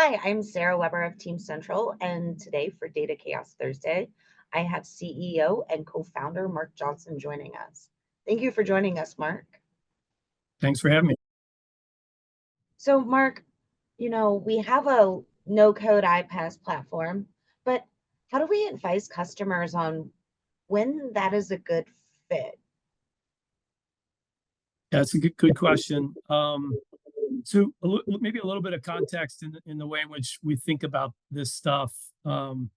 Hi, I'm Sarah Weber of TeamCentral, and today for Data Chaos Thursday, I have CEO and co-founder Marc Johnson joining us. Thank you for joining us, Marc. Thanks for having me. So, Marc, we have a no-code IPaaS platform, but how do we advise customers on when that is a good fit? That's a good question. So maybe a little bit of context in the way in which we think about this stuff, and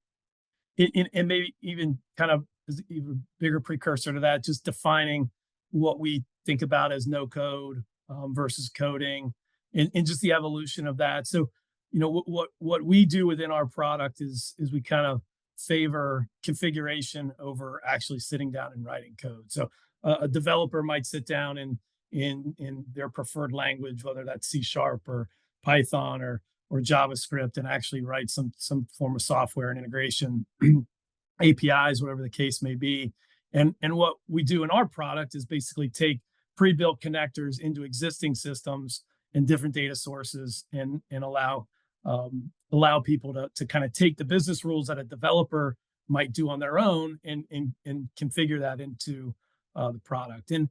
maybe even kind of as even bigger precursor to that, just defining what we think about as no code versus coding, and just the evolution of that. So, what we do within our product is we kind of favor configuration over actually sitting down and writing code. So a developer might sit down and in their preferred language, whether that's C# or Python or JavaScript, and actually write some form of software and integration, APIs, whatever the case may be. And what we do in our product is basically take pre-built connectors into existing systems and different data sources, and allow people to kind of take the business rules that a developer might do on their own and configure that into the product. And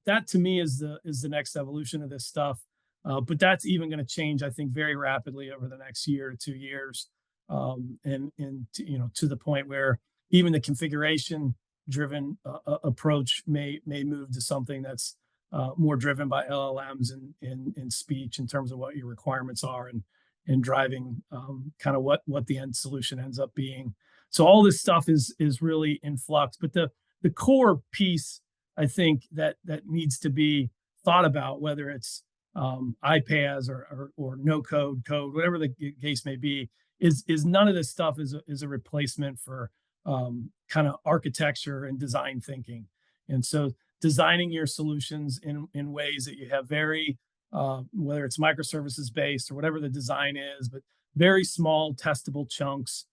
that to me is the next evolution of this stuff. But that's even going to change, I think, very rapidly over the next year to 2 years, and to the point where even the configuration-driven approach may move to something that's more driven by LLMs and speech in terms of what your requirements are, and driving kind of what the end solution ends up being. So all this stuff is really in flux. But the core piece, I think, that needs to be thought about, whether it's IPaaS or no code, whatever the case may be, is none of this stuff is a replacement for kind of architecture and design thinking. And so designing your solutions in ways that you have very, whether it's microservices based or whatever the design is, but very small testable chunks.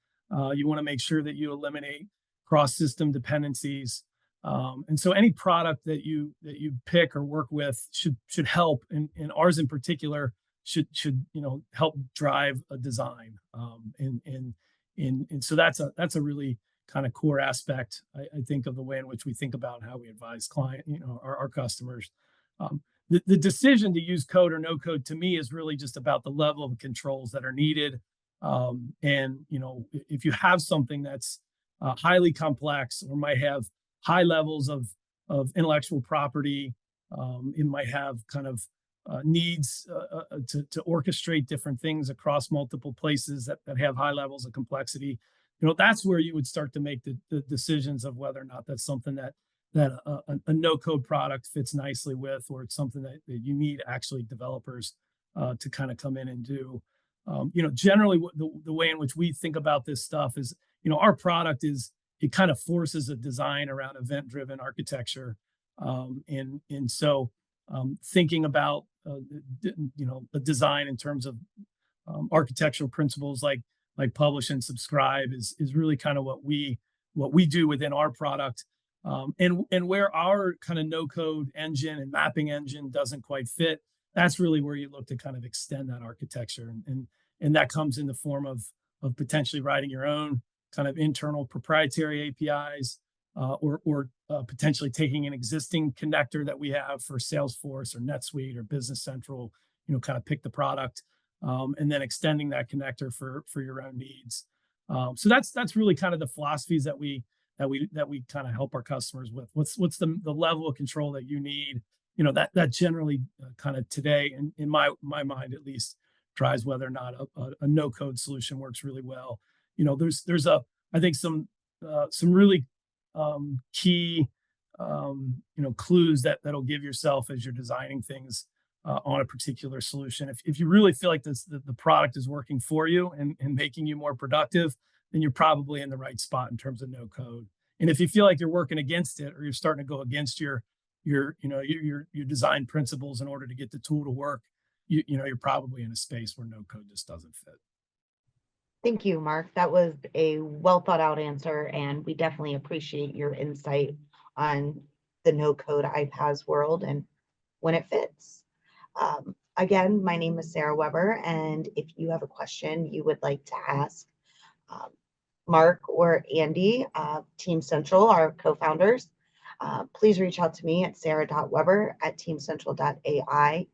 You want to make sure that you eliminate cross-system dependencies. And so any product that you pick or work with should help, and ours in particular should help drive a design. And so that's a really kind of core aspect, I think, of the way in which we think about how we advise our customers. The decision to use code or no code, to me, is really just about the level of controls that are needed. And if you have something that's highly complex or might have high levels of intellectual property, it might have kind of needs to orchestrate different things across multiple places that have high levels of complexity. That's where you would start to make the decisions of whether or not that's something that a no-code product fits nicely with, or it's something that you need actually developers to kind of come in and do. Generally, the way in which we think about this stuff is, our product it kind of forces a design around event-driven architecture. And so thinking about the design in terms of architectural principles like publish and subscribe is really kind of what we do within our product. And where our kind of no-code engine and mapping engine doesn't quite fit, that's really where you look to kind of extend that architecture. And that comes in the form of potentially writing your own kind of internal proprietary APIs, or potentially taking an existing connector that we have for Salesforce or NetSuite or Business Central, kind of pick the product, and then extending that connector for your own needs. So that's really kind of the philosophies that we kind of help our customers with. What's the level of control that you need? That generally kind of today, in my mind at least, drives whether or not a no-code solution works really well. There's I think some really key clues that'll give yourself as you're designing things on a particular solution. If you really feel like the product is working for you and making you more productive, then you're probably in the right spot in terms of no code. And if you feel like you're working against it, or you're starting to go against your design principles in order to get the tool to work, you're probably in a space where no code just doesn't fit. Thank you, Marc. That was a well thought out answer, and we definitely appreciate your insight on the no code IPaaS world and when it fits. Again, my name is Sarah Weber, and if you have a question you would like to ask um, Mark or Andy, TeamCentral, our co-founders, please reach out to me at sarah.weber@teamcentral.ai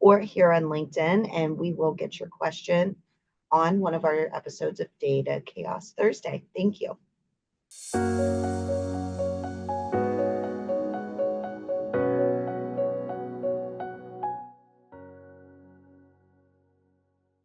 or here on LinkedIn, and we will get your question on one of our episodes of Data Chaos Thursday. Thank you.